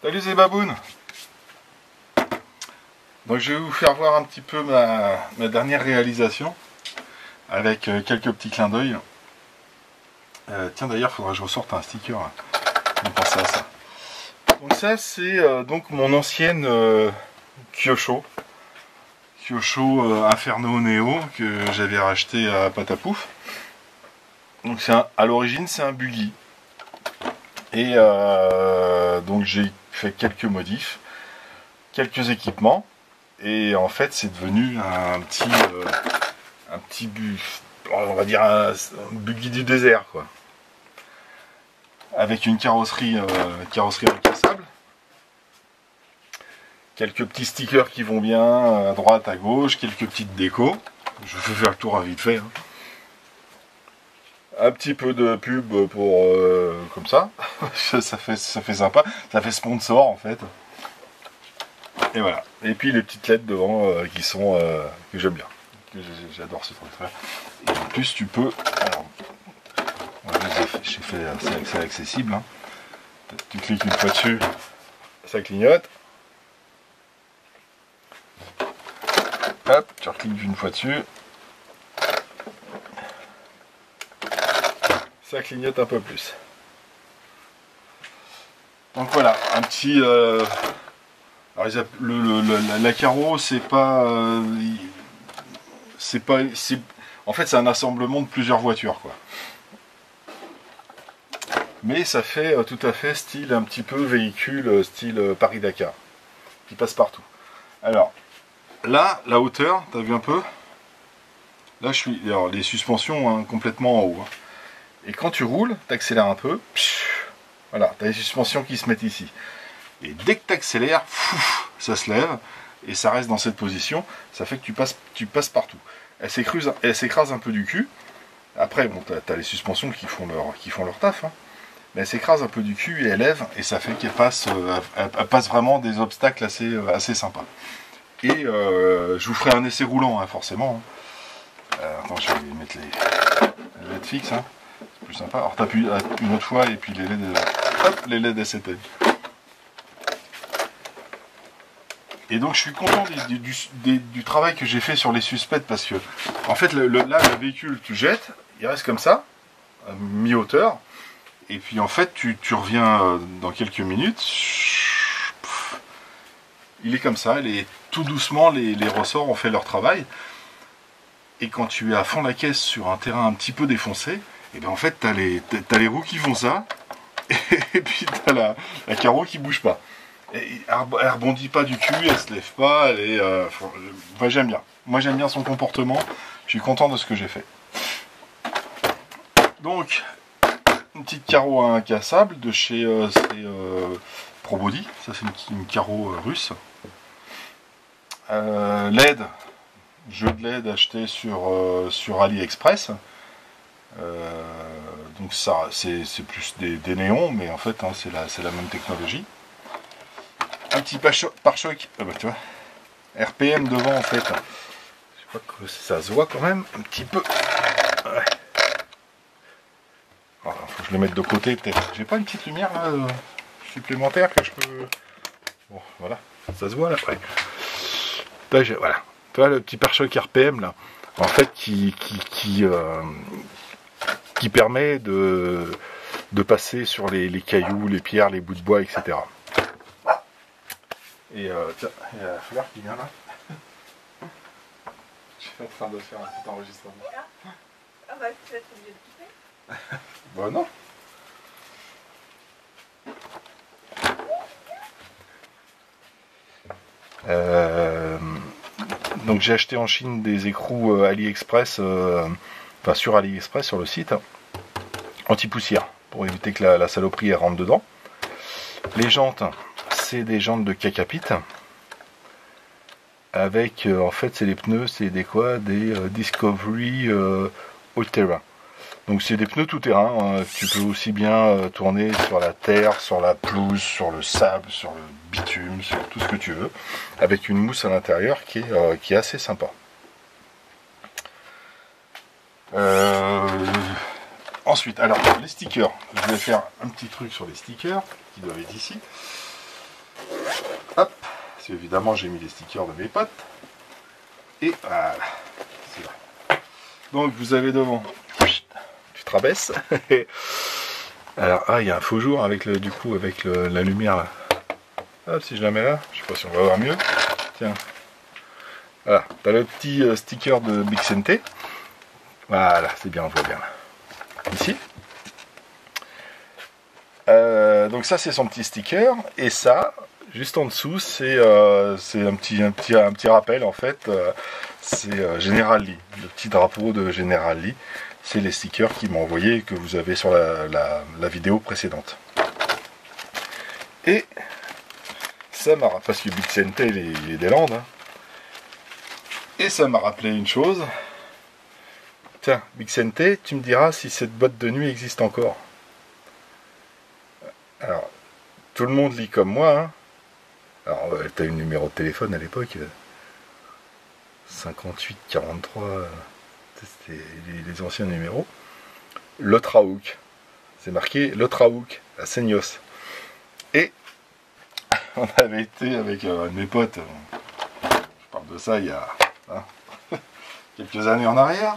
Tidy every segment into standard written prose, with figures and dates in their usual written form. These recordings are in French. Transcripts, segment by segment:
Salut les babounes. Donc je vais vous faire voir un petit peu ma dernière réalisation avec quelques petits clins d'œil. Tiens d'ailleurs il faudra que je ressorte un sticker. Je pense à ça. Donc ça c'est donc mon ancienne Kyosho Inferno Neo que j'avais racheté à Patapouf. Donc à l'origine c'est un buggy. Et donc j'ai fait quelques modifs, quelques équipements, et en fait c'est devenu un petit on va dire un buggy du désert quoi, avec une carrosserie incassable, quelques petits stickers qui vont bien à droite, à gauche, quelques petites décos. Je vais faire le tour à vite fait. Hein. Un petit peu de pub pour comme ça, ça fait sympa, ça fait sponsor en fait. Et voilà. Et puis les petites lettres devant qui sont que j'aime bien, j'adore ce truc là. Et en plus tu peux, alors, j'ai fait c'est accessible. Hein. Tu cliques une fois dessus, ça clignote. Hop, tu recliques une fois dessus. Ça clignote un peu plus. Donc voilà, un petit. Alors la carreau, c'est pas. En fait, c'est un assemblement de plusieurs voitures, quoi. Mais ça fait tout à fait style un petit peu véhicule, style Paris-Dakar, qui passe partout. Alors là, la hauteur, t'as vu un peu? Là, je suis. Alors les suspensions hein, complètement en haut. Hein. Et quand tu roules, tu accélères un peu, voilà, tu as les suspensions qui se mettent ici. Et dès que tu accélères, ça se lève et ça reste dans cette position. Ça fait que tu passes partout. Elle s'écrase un peu du cul. Après, bon, tu as les suspensions qui font leur taf. Hein. Mais elle s'écrase un peu du cul et elle lève. Et ça fait qu'elle passe vraiment des obstacles assez sympas. Et je vous ferai un essai roulant, hein, forcément. Hein. Attends, je vais mettre les LED fixes. Hein. C'est plus sympa. Alors t'appuies une autre fois et puis les LED s'éteignent. Et donc je suis content du travail que j'ai fait sur les suspects parce que en fait là le véhicule tu jettes, il reste comme ça, mi-hauteur, et puis en fait tu reviens dans quelques minutes, il est comme ça, tout doucement les ressorts ont fait leur travail. Et quand tu es à fond la caisse sur un terrain un petit peu défoncé, et bien en fait t'as les roues qui font ça, et puis t'as la carreau qui bouge pas. Et elle rebondit pas du cul, elle se lève pas, moi j'aime bien. Moi j'aime bien son comportement, je suis content de ce que j'ai fait. Donc, une petite carreau incassable de chez ProBody, ça c'est une carreau russe. LED. Jeu de LED acheté sur AliExpress. Donc ça c'est plus des néons, mais en fait hein, c'est la même technologie. Un petit pare-choc, bah, tu vois, RPM devant en fait. Je crois que ça se voit quand même un petit peu. Ouais. Alors, faut que je le mette de côté peut-être. J'ai pas une petite lumière là supplémentaire que je peux. Bon voilà, ça se voit là. Ouais. Là, voilà. Tu vois le petit pare-choc RPM là, en fait qui permet de passer sur les cailloux, les pierres, les bouts de bois, etc. Et tiens, il y a la fleur qui vient là. Je suis en train de faire un petit enregistrement. Ah bah tu vas être obligé de couper. Bah non. Donc j'ai acheté en Chine des écrous AliExpress, enfin sur AliExpress sur le site, hein, anti-poussière, pour éviter que la saloperie elle rentre dedans. Les jantes, c'est des jantes de Kakapit, avec en fait c'est les pneus, c'est des Discovery All Terrain. Donc c'est des pneus tout terrain, hein. Tu peux aussi bien tourner sur la terre, sur la pelouse, sur le sable, sur le bitume, sur tout ce que tu veux, avec une mousse à l'intérieur qui est assez sympa. Ensuite, alors les stickers, je vais faire un petit truc sur les stickers qui doivent être ici. Hop, parce qu'évidemment j'ai mis les stickers de mes potes. Et voilà, c'est là. Donc vous avez devant, tu te rabaisses. Alors, il y a un faux jour avec le, du coup, avec la lumière là. Hop, si je la mets là, je sais pas si on va voir mieux. Tiens. Voilà, t'as le petit sticker de Bixente. Voilà, c'est bien, on voit bien. Ici. Donc ça, c'est son petit sticker. Et ça, juste en dessous, c'est un petit rappel, en fait. C'est General Lee, le petit drapeau de General Lee. C'est les stickers qu'il m'a envoyé, que vous avez sur la vidéo précédente. Et ça m'a rappelé, parce que Bixente, il est des Landes. Hein. Et ça m'a rappelé une chose. Tiens, Bixente, tu me diras si cette boîte de nuit existe encore. Alors, tout le monde lit comme moi. Hein. Alors, tu as eu le numéro de téléphone à l'époque. 58 43. C'était les anciens numéros. Le Traouk. C'est marqué Le Traouk, à Seignos. Et on avait été avec un de mes potes. Je parle de ça il y a quelques années en arrière.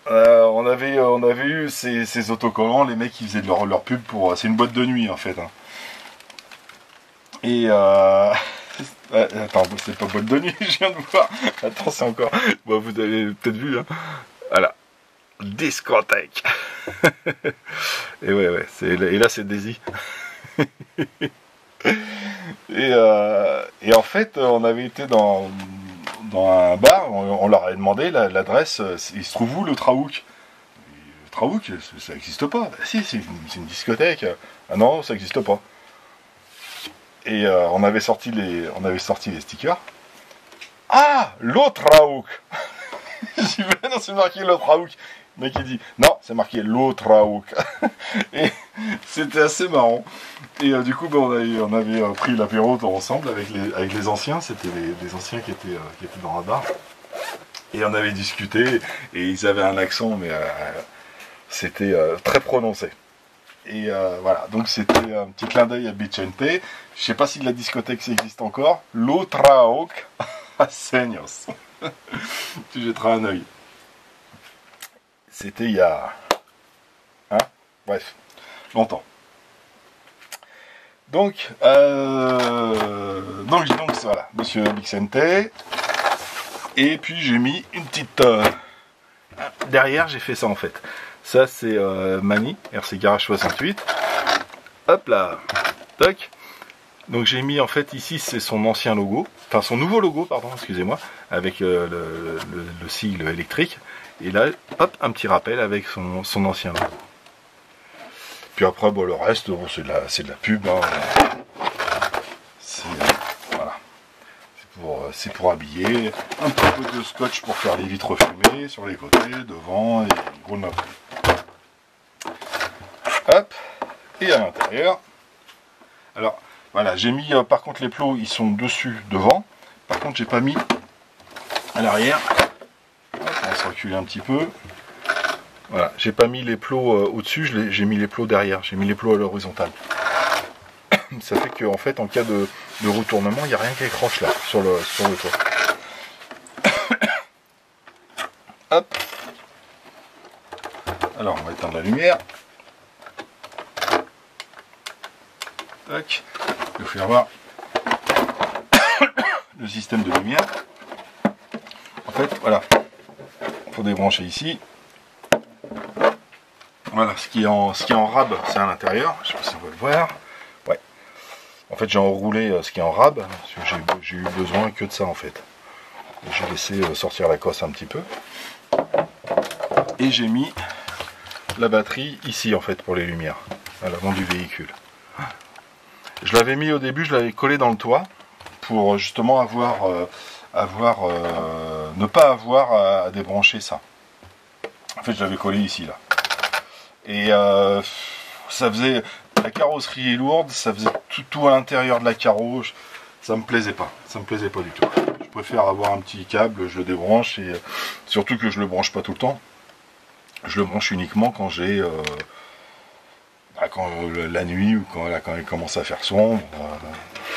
On avait eu ces autocollants, les mecs qui faisaient de leur pub pour. C'est une boîte de nuit en fait. Hein. Et attends, c'est pas boîte de nuit, je viens de voir. Attends, c'est encore. Bon, vous avez peut-être vu. Hein. Voilà. Discothèque. Et ouais, et là c'est Daisy. Et en fait, on avait été dans un bar, on leur avait demandé l'adresse, il se trouve où le Traouk? Le Traouk, ça n'existe pas. Bah, si, c'est une discothèque. Ah non, ça n'existe pas. Et on avait sorti les stickers. Ah, l'autre Traouk. J'y vais, non, c'est marqué le Traouk. Le mec il dit, non, c'est marqué l'autre Traouk. Et c'était assez marrant. Et du coup, on avait pris l'apéro ensemble avec les anciens. C'était les anciens qui étaient dans un bar. Et on avait discuté. Et ils avaient un accent, mais c'était très prononcé. Et voilà, donc c'était un petit clin d'œil à Bixente. Je sais pas si la discothèque ça existe encore. Lo Traouk à Seignos. Tu jetteras un œil. C'était il y a... Hein, bref, longtemps. Donc voilà, Monsieur Bixente. Et puis j'ai mis une petite... derrière, j'ai fait ça en fait. Ça, c'est Mani, RC Garage 68. Hop là, toc. Donc j'ai mis en fait ici, c'est son ancien logo, enfin son nouveau logo, pardon, excusez-moi, avec le sigle électrique. Et là, hop, un petit rappel avec son ancien logo. Puis après, bon, le reste, bon, c'est de la pub. Hein. Voilà. C'est pour habiller. Un petit peu de scotch pour faire les vitres fumées sur les côtés, devant, et gros de hop. Et à l'intérieur. Alors, voilà, j'ai mis, par contre, les plots, ils sont dessus, devant. Par contre, j'ai pas mis à l'arrière. On va se reculer un petit peu. Voilà, j'ai pas mis les plots au-dessus, j'ai mis les plots derrière, j'ai mis les plots à l'horizontale. Ça fait qu'en fait, en cas de retournement, il n'y a rien qui accroche là, sur le toit. Hop. Alors, on va éteindre la lumière. Tac. Je vais faire voir le système de lumière. En fait, voilà. Il faut débrancher ici. Voilà, ce qui est en rab, c'est à l'intérieur. Je sais pas si on va le voir. Ouais. En fait, j'ai enroulé ce qui est en rab, parce que j'ai eu besoin que de ça en fait. J'ai laissé sortir la cosse un petit peu. Et j'ai mis la batterie ici en fait pour les lumières, à l'avant du véhicule. Je l'avais mis au début, je l'avais collé dans le toit pour justement ne pas avoir à débrancher ça. En fait, je l'avais collé ici là. Et ça faisait, la carrosserie est lourde, ça faisait tout à l'intérieur de la carreau, ça me plaisait pas du tout. Je préfère avoir un petit câble, je le débranche et surtout que je le branche pas tout le temps. Je le branche uniquement quand j'ai la nuit ou quand il commence à faire sombre.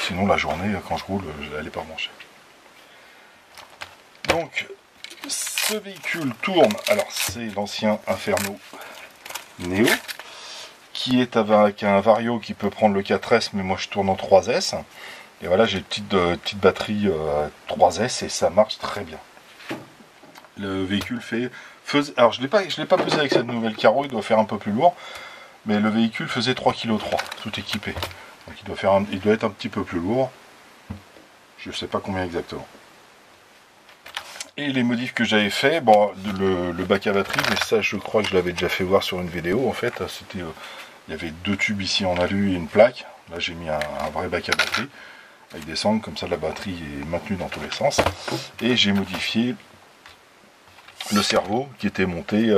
Sinon la journée, quand je roule, elle n'est pas branchée. Donc ce véhicule tourne, alors c'est l'ancien Inferno Neo, qui est avec un Vario qui peut prendre le 4S, mais moi je tourne en 3S. Et voilà, j'ai une petite batterie 3S et ça marche très bien. Le véhicule alors je l'ai pas pesé avec cette nouvelle carreau, il doit faire un peu plus lourd, mais le véhicule faisait 3,3 kg tout équipé. Donc il doit être un petit peu plus lourd. Je sais pas combien exactement. Et les modifs que j'avais fait, bon, le bac à batterie, mais ça je crois que je l'avais déjà fait voir sur une vidéo en fait. C'était, il y avait 2 tubes ici en alu et une plaque. Là j'ai mis un vrai bac à batterie avec des sangles, comme ça la batterie est maintenue dans tous les sens. Et j'ai modifié le cerveau qui était monté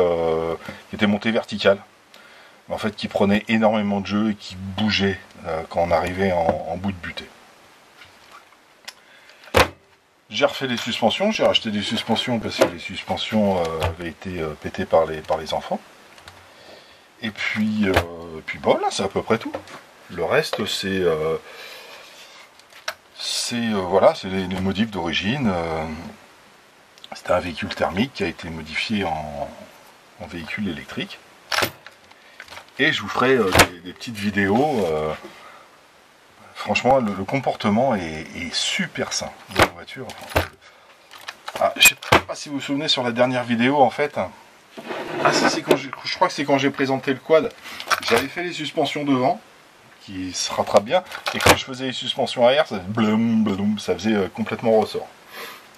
vertical. En fait qui prenait énormément de jeu et qui bougeait quand on arrivait en bout de butée. J'ai refait les suspensions, j'ai racheté des suspensions parce que les suspensions avaient été pétées par les enfants. Et puis bon, là c'est à peu près tout. Le reste c'est voilà, c'est les modifs d'origine. C'était un véhicule thermique qui a été modifié en véhicule électrique. Et je vous ferai des petites vidéos. Franchement, le comportement est super sain de la voiture. Je ne sais pas si vous vous souvenez sur la dernière vidéo en fait. Ah si, c'est je crois que c'est quand j'ai présenté le quad. J'avais fait les suspensions devant, qui se rattrapent bien, et quand je faisais les suspensions arrière, ça faisait blum, blum, ça faisait complètement ressort.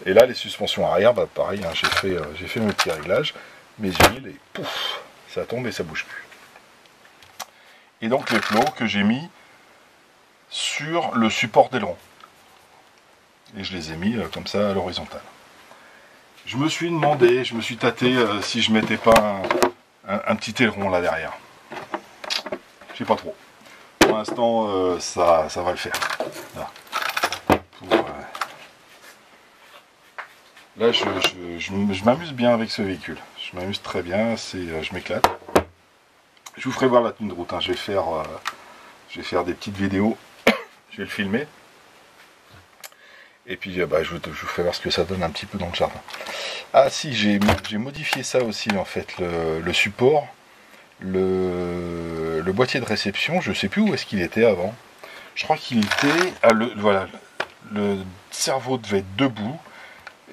Et là, les suspensions arrière, bah pareil, hein, j'ai fait mes petits réglages, mes huiles, et pouf, ça tombe et ça bouge plus. Et donc les plots que j'ai mis sur le support d'aileron. Et je les ai mis comme ça à l'horizontale. Je me suis demandé, je me suis tâté si je mettais pas un petit aileron là derrière. Je sais pas trop. Pour l'instant, ça va le faire. Là, là je m'amuse bien avec ce véhicule. Je m'amuse très bien, je m'éclate. Je vous ferai voir la tenue de route. Hein. Je vais faire des petites vidéos. Je vais le filmer. Et puis je vous ferai voir ce que ça donne un petit peu dans le jardin. Ah si, j'ai modifié ça aussi en fait, le support, le boîtier de réception, je sais plus où est-ce qu'il était avant. Je crois qu'il était, voilà, le cerveau devait être debout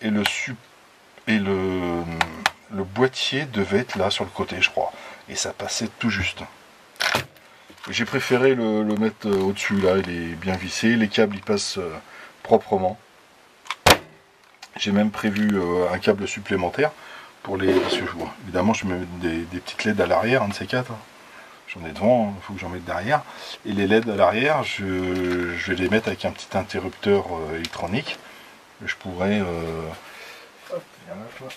et le boîtier devait être là sur le côté, je crois. Et ça passait tout juste. J'ai préféré le mettre au-dessus, là, il est bien vissé, les câbles ils passent proprement. J'ai même prévu un câble supplémentaire pour les... Parce que, bon, évidemment, je mets des petites LED à l'arrière, un de ces quatre. J'en ai devant, il faut que j'en mette derrière. Et les LED à l'arrière, je vais les mettre avec un petit interrupteur électronique. Que je pourrais... hop, viens là, toi.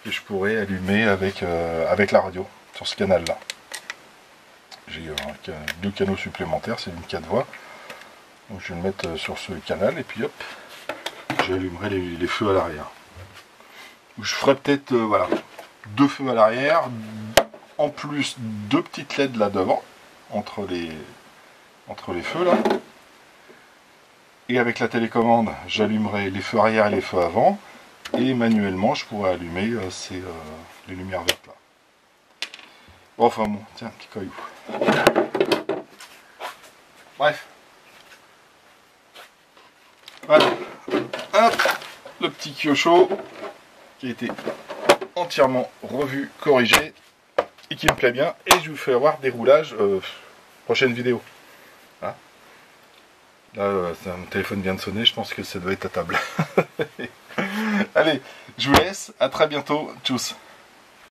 Que je pourrais allumer avec la radio, sur ce canal-là. J'ai 2 canaux supplémentaires, c'est une 4 voies. Donc je vais le mettre sur ce canal et puis hop, j'allumerai les feux à l'arrière. Je ferai peut-être voilà, 2 feux à l'arrière, en plus 2 petites LED là devant, entre les feux là. Et avec la télécommande, j'allumerai les feux arrière et les feux avant. Et manuellement, je pourrais allumer les lumières vertes là. Bon, enfin bon, tiens, petit caillou. Bref. Voilà. Hop, le petit Kyosho qui a été entièrement revu, corrigé et qui me plaît bien. Et je vous fais voir des roulages prochaine vidéo. Hein, là, mon téléphone vient de sonner, je pense que ça doit être à table. Allez, je vous laisse, à très bientôt, tchuss.